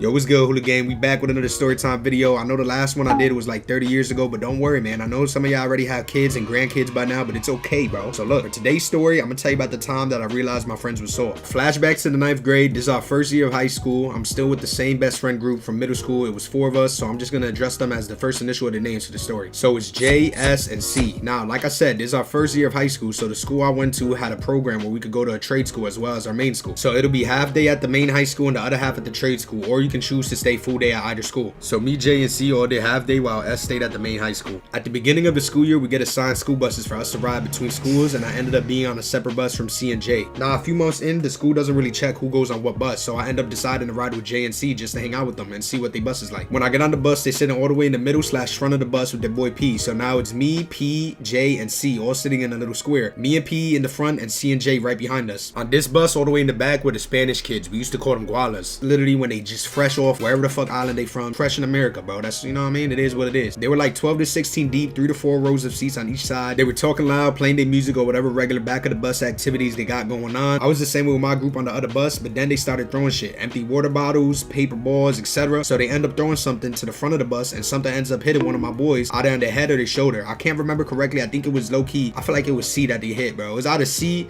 Yo, what's good, Hula Gang? We back with another story time video. I know the last one I did was like 30 years ago, but don't worry, man. I know some of y'all already have kids and grandkids by now, but it's okay, bro. So look, for today's story, I'm gonna tell you about the time that I realized my friends were soft. Flashback to the 9th grade. This is our first year of high school. I'm still with the same best friend group from middle school. It was 4 of us, so I'm just gonna address them as the first initial of the names for the story. So it's J, S, and C. Now, like I said, this is our first year of high school, so the school I went to had a program where we could go to a trade school as well as our main school. So it'll be half day at the main high school and the other half at the trade school, or you can choose to stay full day at either school. So me, J, and C all did half day while S stayed at the main high school. At the beginning of the school year, we get assigned school buses for us to ride between schools, and I ended up being on a separate bus from C and J. Now, a few months in, the school doesn't really check who goes on what bus, so I end up deciding to ride with J and C just to hang out with them and see what their bus is like. When I get on the bus, they sitting all the way in the middle / front of the bus with their boy P. So now it's me, P, J, and C all sitting in a little square. Me and P in the front and C and J right behind us. On this bus, all the way in the back were the Spanish kids. We used to call them gualas. Literally when they just fresh off wherever the fuck island they from. Fresh in America, bro. That's, you know what I mean? It is what it is. They were like 12 to 16 deep, 3 to 4 rows of seats on each side. They were talking loud, playing their music or whatever regular back of the bus activities they got going on. I was the same way with my group on the other bus, but then they started throwing shit. Empty water bottles, paper balls, etc. So they end up throwing something to the front of the bus, and something ends up hitting one of my boys either on their head or their shoulder. I can't remember correctly. I think it was low key. I feel like it was C that they hit, bro. It was either C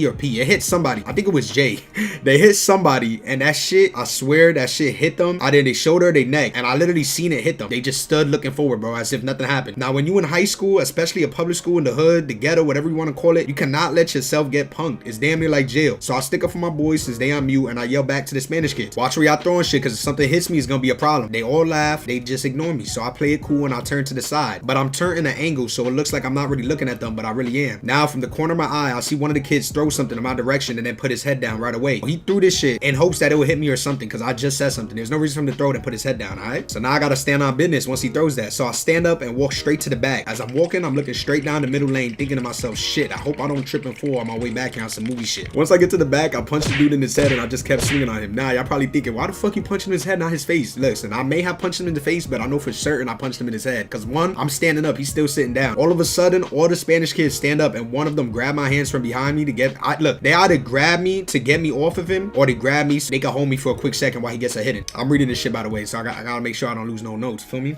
or P. It hit somebody. I think it was J. They hit somebody, and that shit, I swear that shit hit them either their shoulder or their neck, and I literally seen it hit them. They just stood looking forward, bro, as if nothing happened. Now, when you in high school, especially a public school in the hood, the ghetto, whatever you want to call it, you cannot let yourself get punked. It's damn near like jail. So I stick up for my boys since they on mute, and I yell back to the Spanish kids, watch where y'all throwing shit, because if something hits me, it's gonna be a problem. They all laugh, they just ignore me. So I play it cool and I turn to the side, but I'm turning an angle so it looks like I'm not really looking at them, but I really am. Now, from the corner of my eye, I'll see one of the kids throw something in my direction and then put his head down right away. He threw this shit in hopes that it would hit me or something, because I just said something. There's no reason for him to throw it and put his head down, alright? So now I gotta stand on business once he throws that. So I stand up and walk straight to the back. As I'm walking, I'm looking straight down the middle lane, thinking to myself, shit, I hope I don't trip and fall on my way back here on some movie shit. Once I get to the back, I punched the dude in his head and I just kept swinging on him. Now, y'all probably thinking, why the fuck you punching his head, not his face? Listen, I may have punched him in the face, but I know for certain I punched him in his head. Because one, I'm standing up, he's still sitting down. All of a sudden, all the Spanish kids stand up and one of them grabbed my hands from behind me to get, look, they either grab me to get me off of him, or they grab me so they can hold me for a quick second while he gets a hitting. I'm reading this shit, by the way, so I gotta make sure I don't lose no notes, feel me?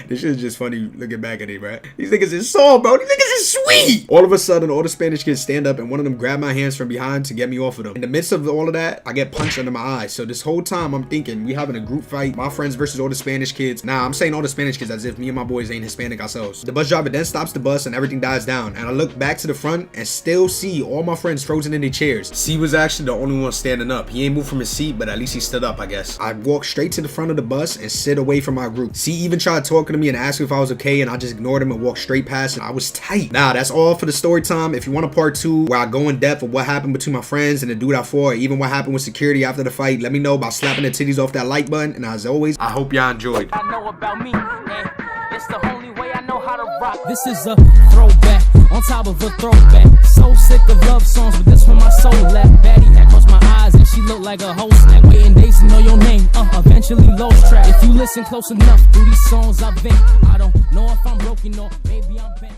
This shit is just funny looking back at it, bro. These niggas is soft, bro. These niggas is sweet. All of a sudden, all the Spanish kids stand up and one of them grab my hands from behind to get me off of them. In the midst of all of that, I get punched under my eyes. So this whole time, I'm thinking we having a group fight, my friends versus all the Spanish kids. Nah, I'm saying all the Spanish kids as if me and my boys ain't Hispanic ourselves. The bus driver then stops the bus and everything dies down. And I look back to the front and still see all my friends frozen in their chairs. C was actually the only one standing up. He ain't moved from his seat, but at least he stood up, I guess. I walked straight to the front of the bus and sit away from my group. C even tried talking to me and asked me if I was okay, and I just ignored him and walked straight past him. I was tight. Nah, that's all for the story time. If you want a part 2 where I go in depth of what happened between my friends and the dude I fought, or even what happened with security after the fight, let me know by slapping the titties off that like button. And as always, I hope y'all enjoyed. I know about me, and it's the only way I know how to rock. This is a throwback on top of a throwback. So sick of love songs, but this one my soul left. Baddie had crossed my eyes and she looked like a whole snack. Waiting days to know your name, eventually lost track. If you listen close enough through these songs I've been, I don't know if I'm broken or maybe I'm bent.